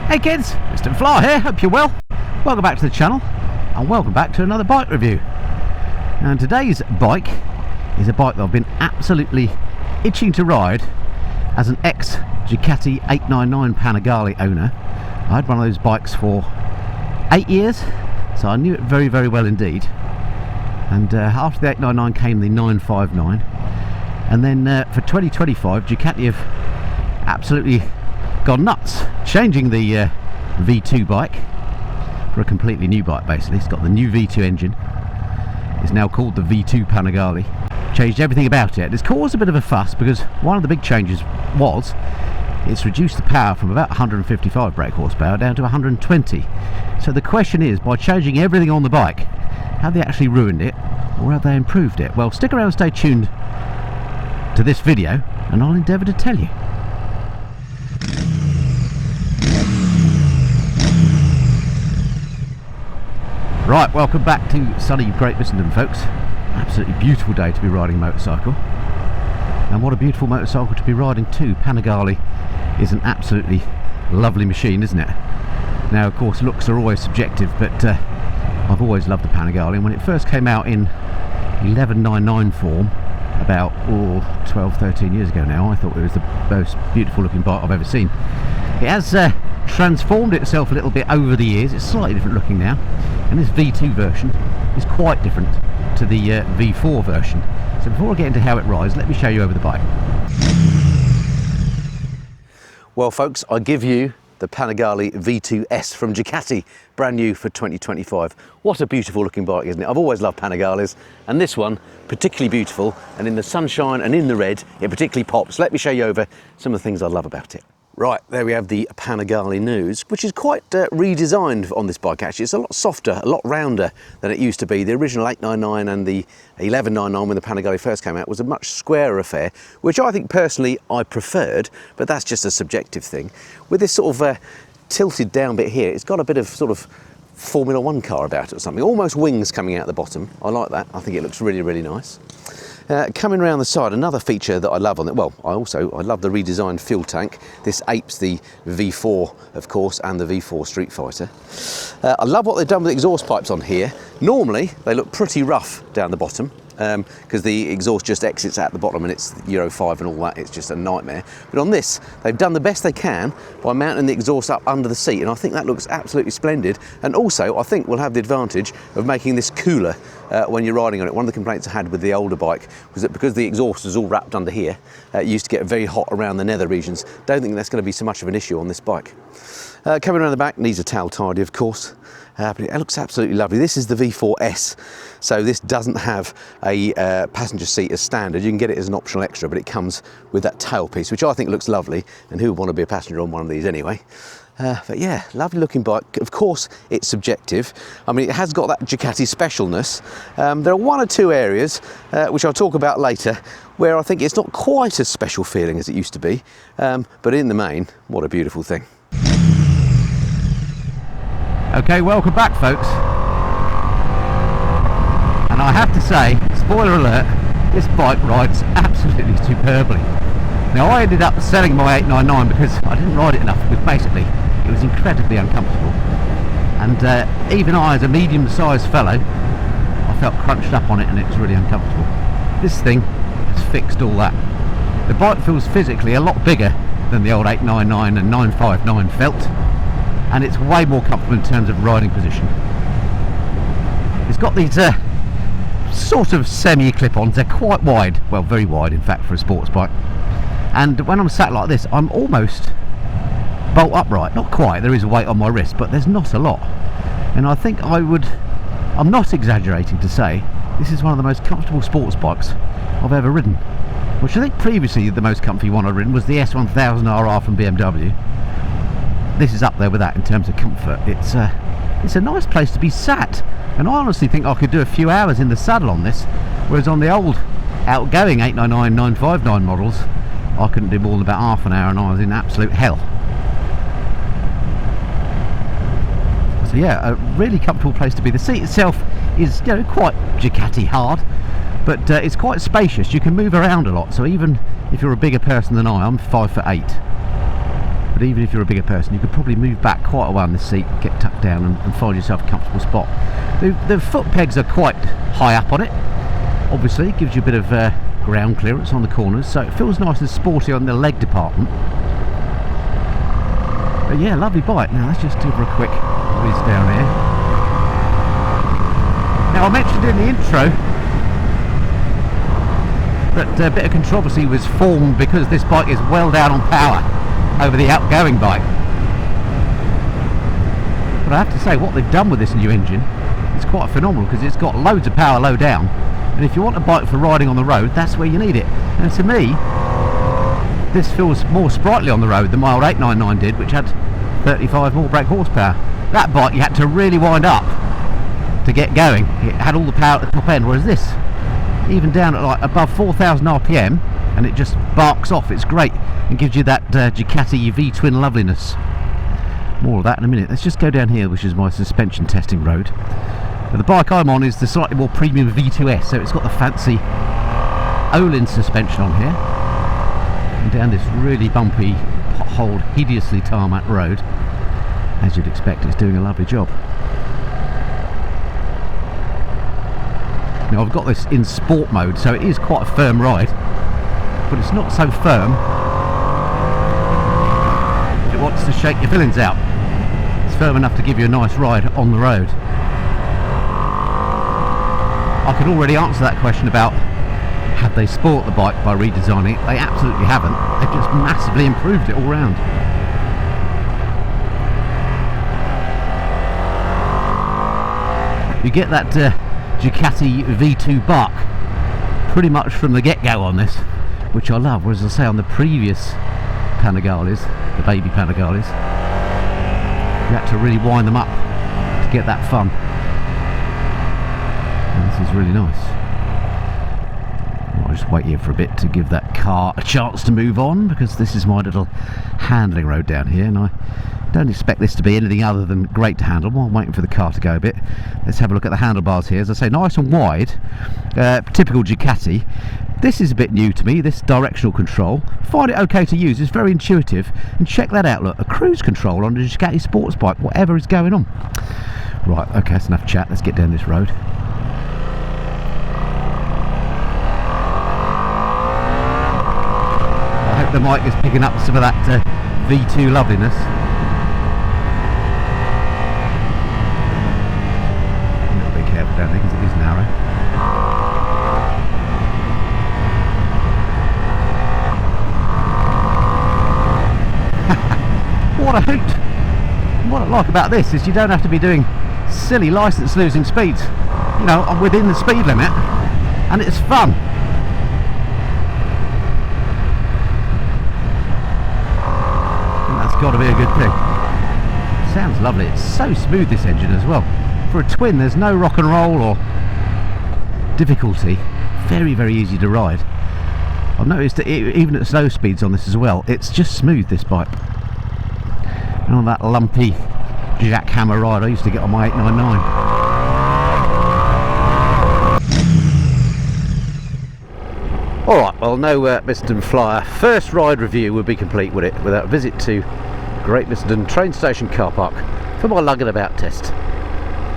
Hey kids, Mr. Fly here, hope you're well. Welcome back to the channel and welcome back to another bike review. And today's bike is a bike that I've been absolutely itching to ride as an ex-Ducati 899 Panigale owner. I had one of those bikes for 8 years, so I knew it very, very well indeed. And after the 899 came the 959, and then for 2025 Ducati have absolutely gone nuts, changing the V2 bike for a completely new bike. Basically, it's got the new V2 engine. It's now called the V2 Panigale. Changed everything about it. It's caused a bit of a fuss because one of the big changes was it's reduced the power from about 155 brake horsepower down to 120. So the question is, by changing everything on the bike, have they actually ruined it or have they improved it? Well, stick around and stay tuned to this video and I'll endeavour to tell you. Right, welcome back to sunny Great Missenden, folks. Absolutely beautiful day to be riding a motorcycle. And what a beautiful motorcycle to be riding too. Panigale is an absolutely lovely machine, isn't it? Now, of course, looks are always subjective, but I've always loved the Panigale. And when it first came out in 1199 form, about 12, 13 years ago now, I thought it was the most beautiful looking bike I've ever seen. It has transformed itself a little bit over the years. It's slightly different looking now, and this V2 version is quite different to the V4 version. So before I get into how it rides, let me show you over the bike. Well folks, I give you the Panigale V2S from Ducati, brand new for 2025. What a beautiful looking bike, isn't it? I've always loved Panigales, and this one particularly beautiful, and in the sunshine and in the red it particularly pops. Let me show you over some of the things I love about it. Right, there we have the Panigale News, which is quite redesigned on this bike actually. It's a lot softer, a lot rounder than it used to be. The original 899 and the 1199 when the Panigale first came out was a much squarer affair, which I think personally I preferred, but that's just a subjective thing. With this sort of tilted down bit here, it's got a bit of sort of Formula One car about it or something, almost wings coming out the bottom. I like that, I think it looks really, really nice. Coming around the side, another feature that I love on it, well, I love the redesigned fuel tank. This apes the V4, of course, and the V4 Street Fighter. I love what they've done with the exhaust pipes on here. Normally, they look pretty rough down the bottom, because the exhaust just exits at the bottom and it's Euro 5 and all that, it's just a nightmare. But on this, they've done the best they can by mounting the exhaust up under the seat, and I think that looks absolutely splendid. And also, I think we'll have the advantage of making this cooler when you're riding on it. One of the complaints I had with the older bike was that because the exhaust was all wrapped under here, it used to get very hot around the nether regions. Don't think that's going to be so much of an issue on this bike. Coming around the back, needs a tail tidy, of course. But it looks absolutely lovely. This is the V4S, so this doesn't have a passenger seat as standard. You can get it as an optional extra, but it comes with that tailpiece, which I think looks lovely, and who would want to be a passenger on one of these anyway? But yeah, lovely looking bike. Of course, it's subjective. I mean, it has got that Ducati specialness. There are one or two areas, which I'll talk about later, where I think it's not quite as special feeling as it used to be. But in the main, what a beautiful thing. Okay, welcome back folks, and I have to say, spoiler alert, this bike rides absolutely superbly. Now I ended up selling my 899 because I didn't ride it enough, because basically it was incredibly uncomfortable, and even I, as a medium-sized fellow, I felt crunched up on it and it was really uncomfortable. This thing has fixed all that. The bike feels physically a lot bigger than the old 899 and 959 felt, and it's way more comfortable in terms of riding position. It's got these sort of semi-clip-ons. They're quite wide, well, very wide in fact for a sports bike, and when I'm sat like this I'm almost bolt upright. Not quite, there is a weight on my wrist, but there's not a lot, and I think I'm not exaggerating to say this is one of the most comfortable sports bikes I've ever ridden, which I think previously the most comfy one I've ridden was the S1000 RR from BMW. This is up there with that in terms of comfort. It's a nice place to be sat, and I honestly think I could do a few hours in the saddle on this, whereas on the old outgoing 899, 959 models I couldn't do more than about half an hour and I was in absolute hell. So yeah, a really comfortable place to be. The seat itself is, you know, quite Ducati hard, but it's quite spacious. You can move around a lot, so even if you're a bigger person than I'm 5'8", but even if you're a bigger person, you could probably move back quite a while in the seat, get tucked down and find yourself a comfortable spot. The foot pegs are quite high up on it, obviously. It gives you a bit of ground clearance on the corners, so it feels nice and sporty on the leg department. But yeah, lovely bike. Now let's just do a quick whiz down here. Now I mentioned in the intro that a bit of controversy was formed because this bike is well down on power over the outgoing bike. But I have to say, what they've done with this new engine is quite phenomenal, because it's got loads of power low down, and if you want a bike for riding on the road, that's where you need it. And to me, this feels more sprightly on the road than my old 899 did, which had 35 more brake horsepower. That bike you had to really wind up to get going. It had all the power at the top end, whereas this, even down at like above 4,000 RPM, and it just barks off. It's great and gives you that Ducati V-twin loveliness. More of that in a minute. Let's just go down here, which is my suspension testing road. Now, the bike I'm on is the slightly more premium V2S, so it's got the fancy Olin suspension on here. And down this really bumpy, potholed, hideously tarmac road, as you'd expect, it's doing a lovely job. Now I've got this in sport mode, so it is quite a firm ride, but it's not so firm it wants to shake your fillings out. It's firm enough to give you a nice ride on the road. I could already answer that question about have they spoilt the bike by redesigning it. They absolutely haven't. They've just massively improved it all round. You get that Ducati V2 bark pretty much from the get-go on this, which I love, whereas I say on the previous Panigales, the baby Panigales, you had to really wind them up to get that fun. And this is really nice. I'll just wait here for a bit to give that car a chance to move on, because this is my little handling road down here, and I don't expect this to be anything other than great to handle. While I'm waiting for the car to go a bit, let's have a look at the handlebars here. As I say, nice and wide, typical Ducati. This is a bit new to me, this directional control. Find it okay to use, it's very intuitive. And check that out, look, a cruise control on a Ducati sports bike, whatever is going on. Right, okay, that's enough chat, let's get down this road. I hope the mic is picking up some of that V2 loveliness. Down there, because it is narrow. What a hoot! What I like about this is you don't have to be doing silly licence losing speeds. You know, I'm within the speed limit and it's fun. And that's got to be a good thing. Sounds lovely. It's so smooth, this engine as well. For a twin, there's no rock and roll or difficulty. Very, very easy to ride. I've noticed that even at slow speeds on this as well, it's just smooth, this bike. And on that lumpy jackhammer ride I used to get on my 899. Alright, well, no Missenden Flyer first ride review would be complete, would it, without a visit to Great Missenden train station car park for my lugging about test.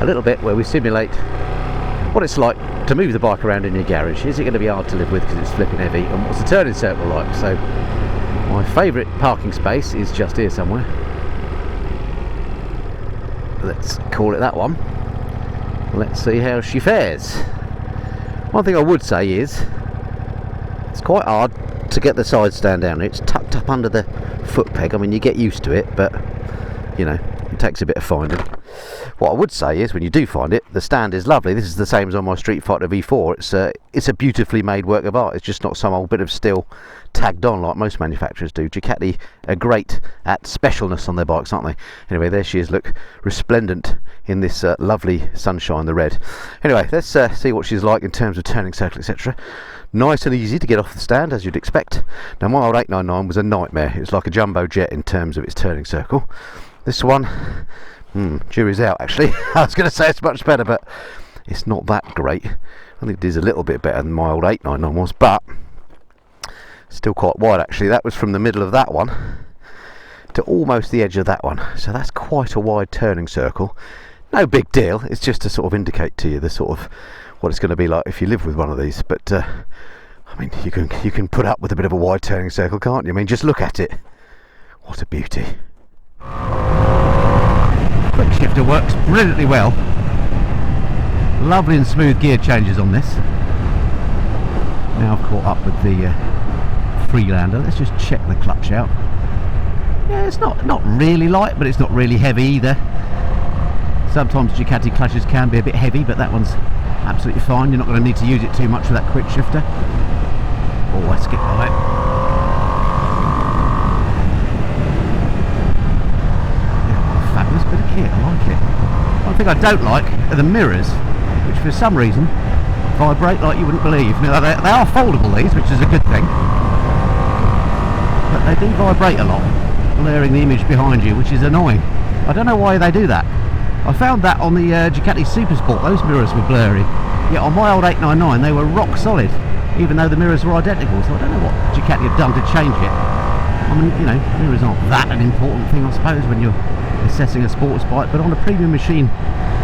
A little bit where we simulate what it's like to move the bike around in your garage. Is it going to be hard to live with because it's flipping heavy, and what's the turning circle like? So my favourite parking space is just here somewhere. Let's call it that one. Let's see how she fares. One thing I would say is it's quite hard to get the side stand down. It's tucked up under the foot peg. I mean, you get used to it, but you know, it takes a bit of finding. What I would say is, when you do find it, the stand is lovely. This is the same as on my Street Fighter V4. It's a beautifully made work of art. It's just not some old bit of steel tagged on like most manufacturers do. Ducati are great at specialness on their bikes, aren't they? Anyway, there she is, look, resplendent in this lovely sunshine, the red. Anyway, let's see what she's like in terms of turning circle, etc. Nice and easy to get off the stand, as you'd expect. Now, my old 899 was a nightmare. It was like a jumbo jet in terms of its turning circle. This one, jury's out actually. I was going to say it's much better, but it's not that great. I think it is a little bit better than my old 899 was, but still quite wide actually. That was from the middle of that one to to almost the edge of that one. So that's quite a wide turning circle. No big deal, it's just to sort of indicate to you the sort of what it's going to be like if you live with one of these. But I mean, you can put up with a bit of a wide turning circle, can't you? I mean, just look at it. What a beauty. Quick shifter works brilliantly well. Lovely and smooth gear changes on this. Now I've caught up with the Freelander. Let's just check the clutch out. Yeah, it's not really light, but it's not really heavy either. Sometimes Ducati clutches can be a bit heavy, but that one's absolutely fine. You're not going to need to use it too much with that quick shifter. Oh, I skipped by it. Yeah, fabulous bit of kit. I like it. One thing I don't like are the mirrors, which for some reason vibrate like you wouldn't believe. Now, they are foldable, these, which is a good thing, but they do vibrate a lot, blurring the image behind you, which is annoying. I don't know why they do that. I found that on the Ducati Supersport, those mirrors were blurry, yet on my old 899 they were rock solid, even though the mirrors were identical. So I don't know what Ducati have done to change it. I mean, you know, mirrors aren't that an important thing, I suppose, when you're assessing a sports bike, but on a premium machine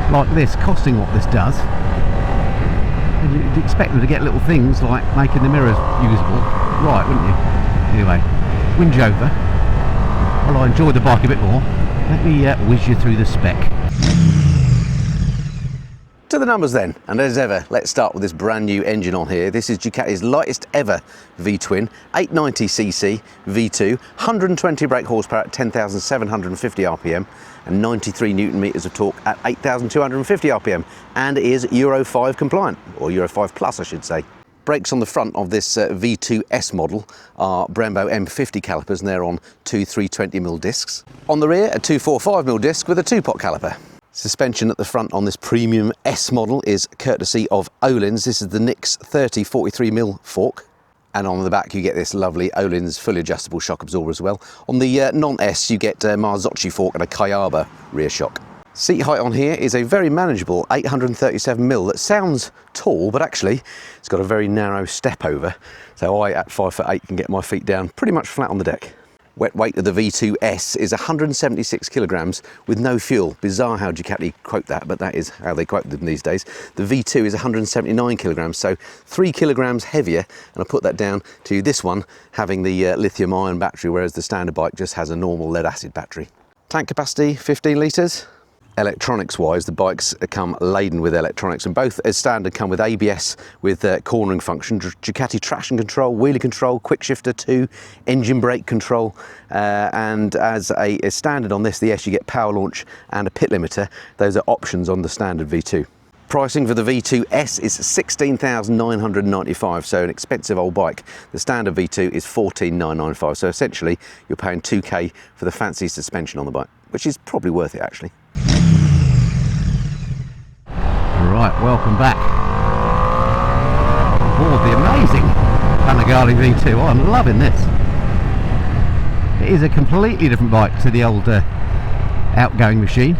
like this, costing what this does, you'd expect them to get little things like making the mirrors usable right, wouldn't you? Anyway, whinge over. Well, I enjoyed the bike a bit more. Let me whiz you through the spec. To the numbers then, and as ever, let's start with this brand new engine on here. This is Ducati's lightest ever V-twin, 890cc V2, 120 brake horsepower at 10,750 RPM and 93 Newton meters of torque at 8,250 RPM, and is Euro 5 compliant, or Euro 5 plus I should say. Brakes on the front of this V2S model are Brembo M50 calipers, and they're on two 320mm discs. On the rear, a 245mm disc with a 2-pot caliper. Suspension at the front on this premium S model is courtesy of Öhlins. This is the Nix 30 43mm fork. And on the back you get this lovely Öhlins fully adjustable shock absorber as well. On the non-S you get a Marzocchi fork and a Kayaba rear shock. Seat height on here is a very manageable 837mm. That sounds tall, but actually it's got a very narrow step over. So I, at 5'8", can get my feet down pretty much flat on the deck. Wet weight of the V2S is 176 kilograms with no fuel. Bizarre how Ducati quote that, but that is how they quote them these days. The V2 is 179 kilograms, so 3 kilograms heavier, and I put that down to this one having the lithium ion battery, whereas the standard bike just has a normal lead acid battery. Tank capacity 15 litres. Electronics wise, the bikes come laden with electronics, and both as standard come with ABS with cornering function, Ducati traction control, wheelie control, quick shifter 2, engine brake control, and as a standard on this, the S, you get power launch and a pit limiter. Those are options on the standard V2. Pricing for the V2S is $16,995, so an expensive old bike. The standard V2 is $14,995, so essentially you're paying $2,000 for the fancy suspension on the bike, which is probably worth it actually. Right, welcome back aboard the amazing Panigale V2. Oh, I'm loving this. It is a completely different bike to the old outgoing machine,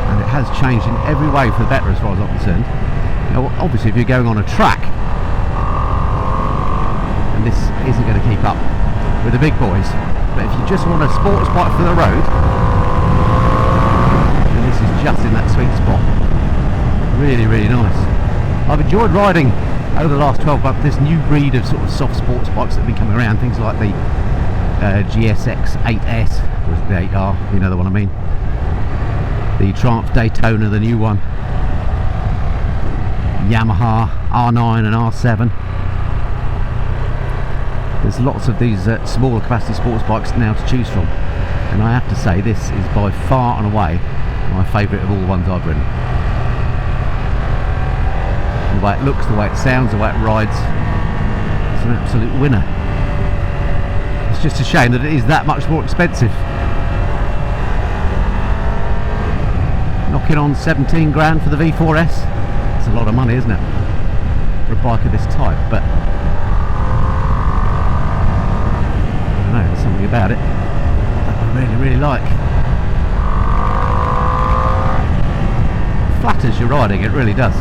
and it has changed in every way for the better as far as I'm concerned. Now, obviously if you're going on a track, and this isn't going to keep up with the big boys, but if you just want a sports bike for the road, this is just in that sweet spot. Really, really nice. I've enjoyed riding over the last 12 months this new breed of sort of soft sports bikes that have been coming around, things like the GSX 8S, or is it the 8R, you know the one I mean, the Triumph Daytona, the new one, Yamaha R9 and R7. There's lots of these smaller capacity sports bikes now to choose from, and I have to say this is by far and away my favourite of all the ones I've ridden. The way it looks, the way it sounds, the way it rides, it's an absolute winner. It's just a shame that it is that much more expensive. Knocking on 17 grand for the V4S. That's a lot of money, isn't it, for a bike of this type? But I don't know, there's something about it that I really, really like. Flatters your riding, it really does.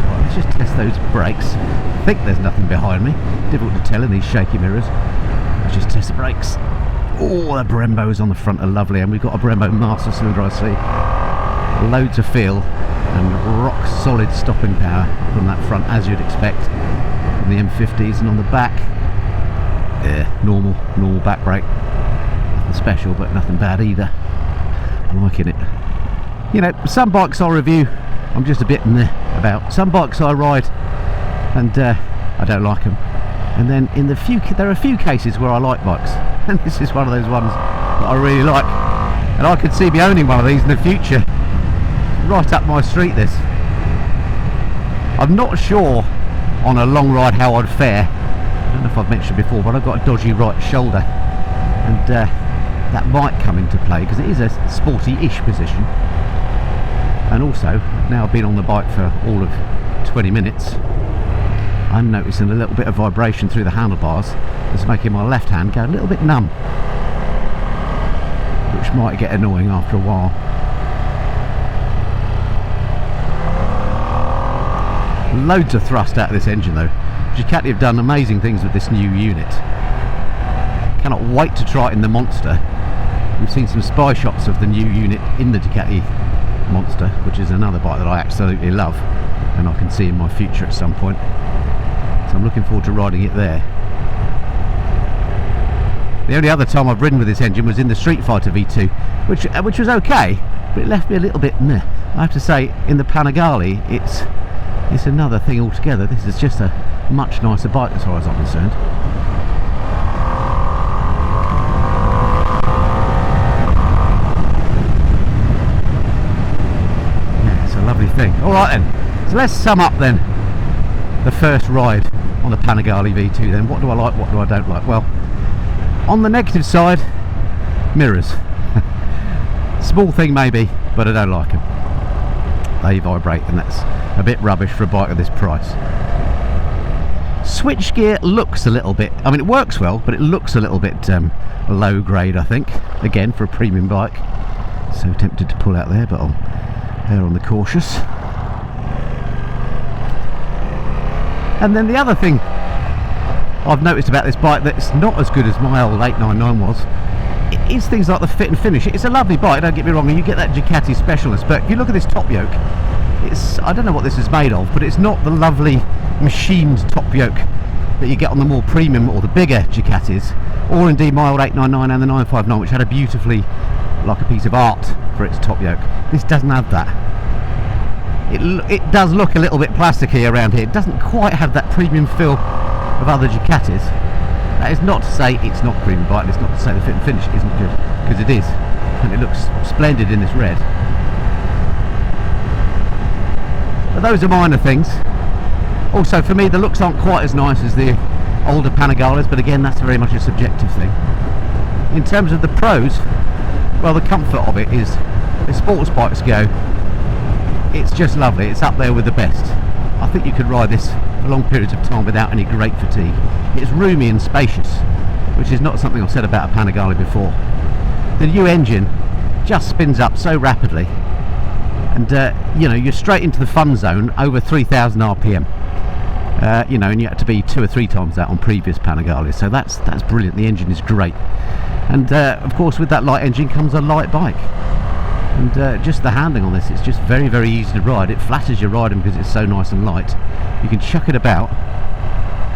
Right, let's just test those brakes. I think there's nothing behind me. Difficult to tell in these shaky mirrors. Let's just test the brakes. Oh, the Brembos on the front are lovely, and we've got a Brembo master cylinder, I see. Loads of feel and rock solid stopping power from that front, as you'd expect from the M50s. And on the back, yeah, normal back brake. Nothing special, but nothing bad either. I'm liking it. You know, some bikes I review, I'm just a bit meh about. Some bikes I ride and I don't like them. And then there are a few cases where I like bikes, and this is one of those ones that I really like. And I could see me owning one of these in the future. Right up my street, this. I'm not sure on a long ride how I'd fare. I don't know if I've mentioned before, but I've got a dodgy right shoulder, and that might come into play because it is a sporty-ish position. And also, now I've been on the bike for all of 20 minutes, I'm noticing a little bit of vibration through the handlebars that's making my left hand go a little bit numb, which might get annoying after a while. Loads of thrust out of this engine though. Ducati have done amazing things with this new unit. Cannot wait to try it in the Monster. We've seen some spy shots of the new unit in the Ducati Monster, which is another bike that I absolutely love and I can see in my future at some point. So I'm looking forward to riding it there. The only other time I've ridden with this engine was in the Street Fighter V2, which was okay, but it left me a little bit meh. I have to say, in the Panigale, it's another thing altogether. This is just a much nicer bike as far as I'm concerned. Yeah, it's a lovely thing. Alright then, so let's sum up then the first ride on the Panigale V2 then. What do I like, what do I don't like? Well, on the negative side, mirrors. Small thing maybe, but I don't like them. They vibrate, and that's a bit rubbish for a bike of this price. Switchgear looks a little bit, I mean it works well, but it looks a little bit low grade I think, again for a premium bike. So tempted to pull out there, but I'll err on the cautious. And then the other thing I've noticed about this bike that's not as good as my old 899 was, it is things like the fit and finish. It's a lovely bike, don't get me wrong, and you get that Ducati specialist, but if you look at this top yoke, it's, I don't know what this is made of, but it's not the lovely machined top yoke that you get on the more premium or the bigger Ducatis, or indeed my old 899 and the 959, which had a beautifully, like a piece of art for its top yoke. This doesn't have that. It does look a little bit plasticky around here. It doesn't quite have that premium feel of other Ducatis. That is not to say it's not a premium bike, and it's not to say the fit and finish isn't good, because it is, and it looks splendid in this red. But those are minor things. Also for me the looks aren't quite as nice as the older Panigales, but again that's very much a subjective thing. In terms of the pros, well, the comfort of it is, as sports bikes go, it's just lovely. It's up there with the best. I think you could ride this for long periods of time without any great fatigue. It's roomy and spacious, which is not something I've said about a Panigale before. The new engine just spins up so rapidly, and you know, you're straight into the fun zone over 3,000 RPM. You know, and you had to be 2 or 3 times that on previous Panigales, so that's brilliant. The engine is great, and of course with that light engine comes a light bike. And just the handling on this, it's just very, very easy to ride. It flatters your riding because it's so nice and light. You can chuck it about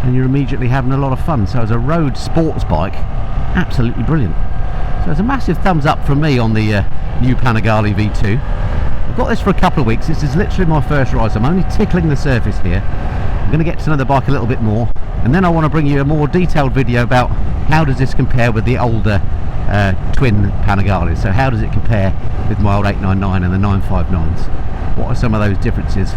and you're immediately having a lot of fun. So as a road sports bike, absolutely brilliant. So it's a massive thumbs up from me on the new Panigale V2. I've got this for a couple of weeks. This is literally my first ride, so I'm only tickling the surface here. I'm going to get to know the bike a little bit more, and then I want to bring you a more detailed video about how does this compare with the older twin Panigales. So how does it compare with my old 899 and the 959s? What are some of those differences?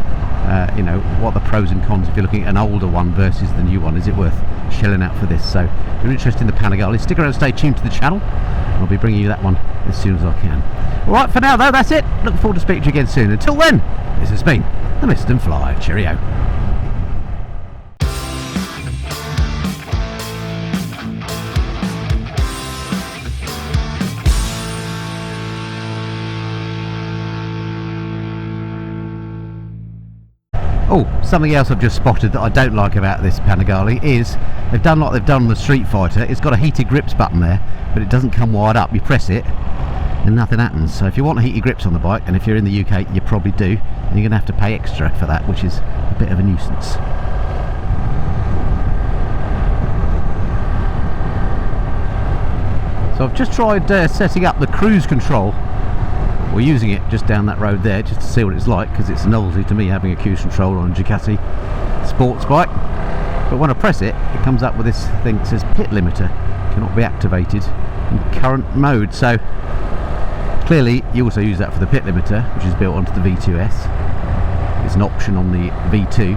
You know, what are the pros and cons if you're looking at an older one versus the new one? Is it worth shelling out for this? So if you're interested in the Panigale, stick around and stay tuned to the channel. I'll be bringing you that one as soon as I can. Alright, for now though, that's it. Look forward to speaking to you again soon. Until then, this has been the Missenden Fly. Cheerio. Oh, something else I've just spotted that I don't like about this Panigale is they've done like they've done on the Street Fighter. It's got a heated grips button there, but it doesn't come wide up. You press it and nothing happens. So if you want heated grips on the bike, and if you're in the UK you probably do, then you're going to have to pay extra for that, which is a bit of a nuisance. So I've just tried setting up the cruise control. We're using it just down that road there just to see what it's like, because it's a novelty to me having a cruise control on a Ducati sports bike. But when I press it, it comes up with this thing that says pit limiter cannot be activated in current mode. So clearly you also use that for the pit limiter, which is built onto the V2S. It's an option on the V2,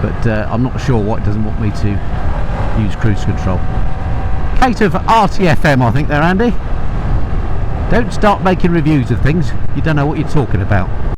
but I'm not sure why it doesn't want me to use cruise control. Kate of RTFM, I think there, Andy. Don't start making reviews of things you don't know what you're talking about.